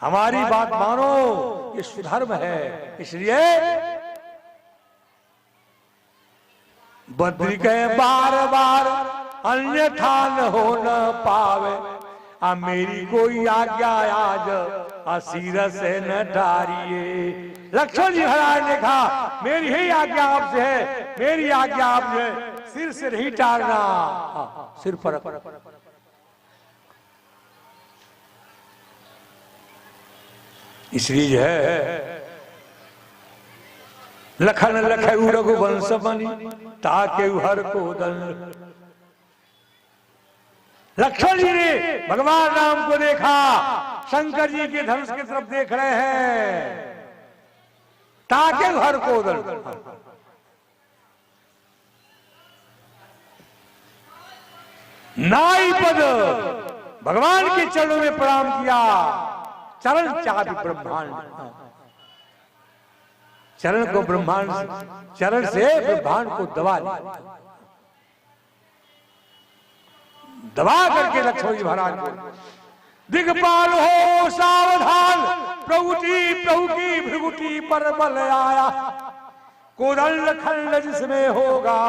हमारी बात मानो, ये सुधर्म है। इसलिए बद्री के बार बार अन्यथा न हो न पावे, मेरी कोई आज्ञा आज असीर से न टारिए। लक्ष्मण जी महाराज ने कहा मेरी ही आज्ञा आपसे है, मेरी आज्ञा आपसे, सिर से नहीं टारना, सिर पर। इसलिए है लखन लखऊ रघुवंश बनी ताके हर को दंड। लक्ष्मण जी ने भगवान राम को देखा, शंकर जी के धनुष की तरफ देख रहे हैं, ताके हर को दंड। नाई पद भगवान के चरणों में प्रणाम किया। चरण चाबी ब्रह्मांड, चरण को ब्रह्मांड, चरण से ब्रह्मांड को दबा करके लक्ष्मण जी महाराज को, दिग्पाल हो सावधान, प्रभु की भृगुटी पर बल आया, कोदंड खंड जिसमें होगा,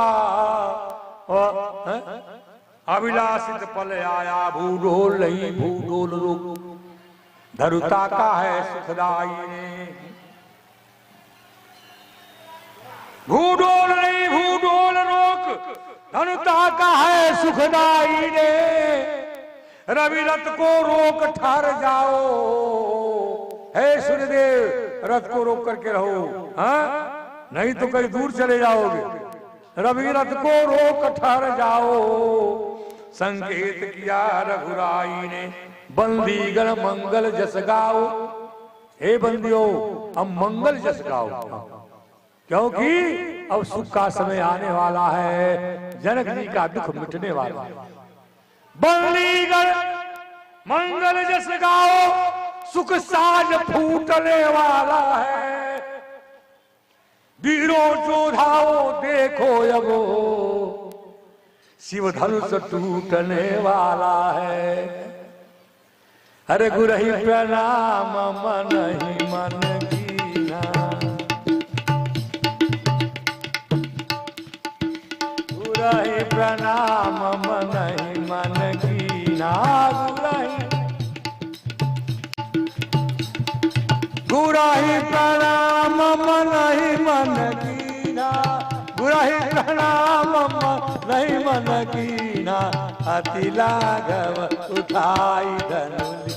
अभिलाषित पल आया, भूडोल नहीं भूडोल रोक, धरुता का है सुखदाई ने, भूडोल नहीं भूडोल रोक, धनुता का है सुखदाई ने, रवि रथ को रोक ठहर जाओ, हे सूर्यदेव रथ को रोक करके रहो, हाँ नहीं तो कहीं दूर चले जाओगे। रवि रथ को रोक ठहर जाओ, संकेत किया रघुराई ने, बंदीगण मंगल जस गाओ, हे बंदियों हम मंगल जस गाओ, क्योंकि अब सुख का समय आने वाला है, जनक जी का दुख मिटने वाला है। बंदीगण मंगल जस गाओ, सुख साज फूटने वाला है, वीरों जोधाओ देखो अब शिव धनुष टूटने वाला है। अरे गुरही प्रणाम मन ही मन कीना, गुरही प्रणाम मन ही मन कीना, गुरही प्रणाम मन ही मन कीना, गुरही प्रणाम मन ही मन कीना, अति लाघव उठाई धनुली,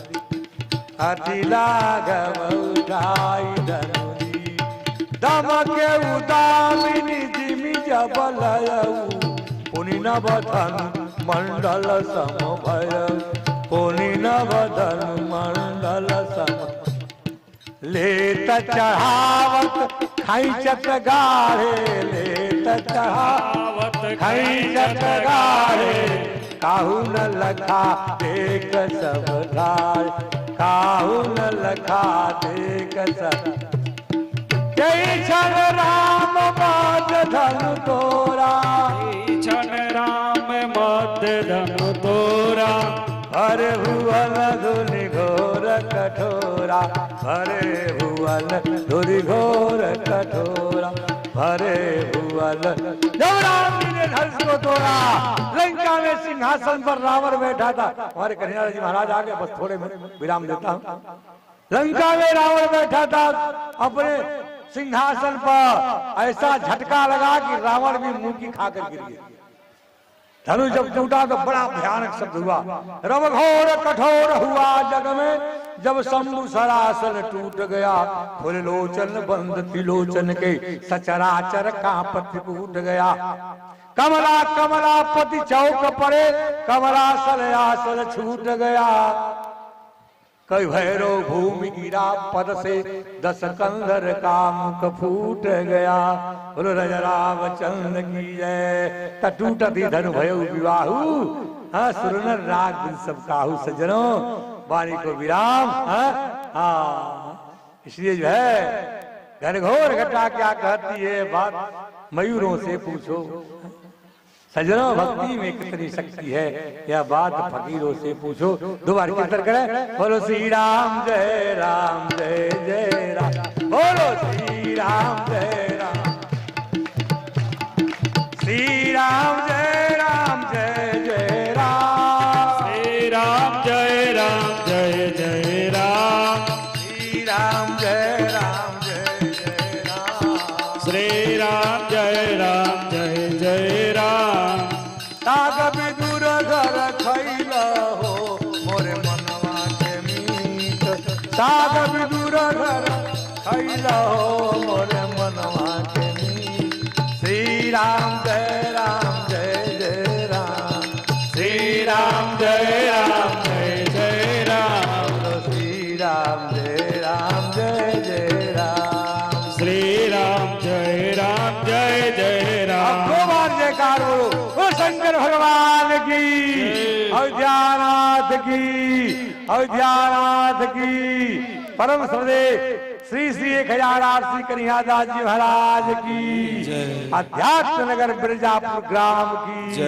अति लाघव उठाई धनुली, दमके उदामिनी जिमि जबलयऊ, पुनि नवधन मंडल समभय, पुनि नवधन मंडल सम, लेत चढ़ावत खैचत गाढ़े, लेत चढ़ावत खैचत गाढ़े, काहू न लखा देख सब धार, काहू न लखा देख सब, जय क्षण राम मद धनु तोरा, क्षण राम मद धनु तोरा, हरे भुवन धुनि घोर कठोरा, हरे भुवन धुनि घोर कठोरा, हरे भुवन। जब राम जी ने धनुष को तोड़ा, लंका में सिंहासन पर रावण बैठा था। हमारे कन्हैया जी महाराज आगे, बस थोड़े विराम देता हूं। लंका में रावण बैठा था अपने सिंहासन पर, ऐसा झटका लगा कि रावण भी मुंह की खाकर गिर गया। धनुष जब टूटा तो बड़ा भयानक शब्द हुआ, रव घोर कठोर हुआ जग में, जब शंभु सरासन टूट गया, फुल लोचन बंद त्रिलोचन के, सचराचर कांपत टूट गया, कमला कमलापति चौक पड़े, कमलासल आसल छूट गया, कई भैरव भूमि गिरा पद से, 10 कंधर का मुख फूट गया, बोलो राम चंद्र की जय। टूटती धनु भयो विवाहु, हाँ सुरनर राग दिन सब काहू, सज्जनों वाणी को विराम। हाँ इसलिए जो है घनघोर घटा क्या कहती है बात, मयूरों से पूछो। सजनों, भक्ति में कितनी शक्ति है, यह बात फकीरों से पूछो। दोबारा कीर्तन करें, बोलो श्री राम जय राम जय जय राम, बोलो श्री राम जय राम, श्री राम जय राम जय जय राम, श्री राम जय राम जय जय राम, श्री राम जय राम जय जय राम, श्री राम जय राम जय जय राम। साग विदुर घर खैल हो मोरे मनवा के मीत, साग विदुर घर खैल हो मोरे मनवा के मीत। श्री राम जय राम जय जय राम, श्री राम जय राम जय जय राम, श्री राम जय राम जय जय राम, श्री राम जय राम जय जय राम। दो बार जयकार बोलो, ओ शंकर भगवान की, अयोध्यानाथ की, अयोध्यानाथ की, परम श्रद्धे श्री श्री 1008 श्री कन्हैयादास जी महाराज की, अध्यात्म नगर बिरजापुर ग्राम की,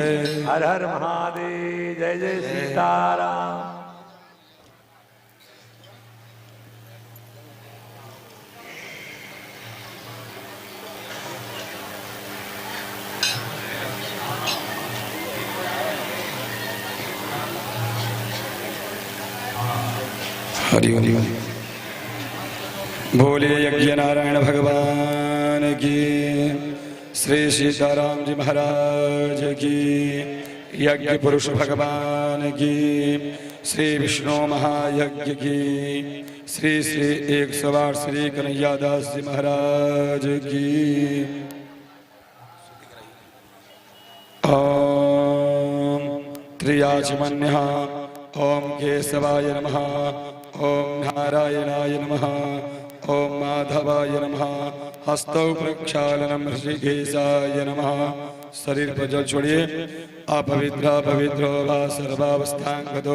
हर हर महादेव, जय जय सीताराम। हरि ओम। बोले यज्ञ नारायण भगवान की, श्री सीताराम जी महाराज की, यज्ञ पुरुष भगवान की, श्री विष्णु महायज्ञ की, श्री श्री 108 श्री कन्हैयादास जी महाराज की। ओम त्रियाचमन्यः ओम केशवाय नमः, ओम नारायणाय नमः, ओम माधवाय नमः, हस्तौ प्रक्षालनम ऋषिकेशाय नमः। शरीर पर जल छोड़िए। अपवित्र पवित्रो वा सर्वावस्थांगतो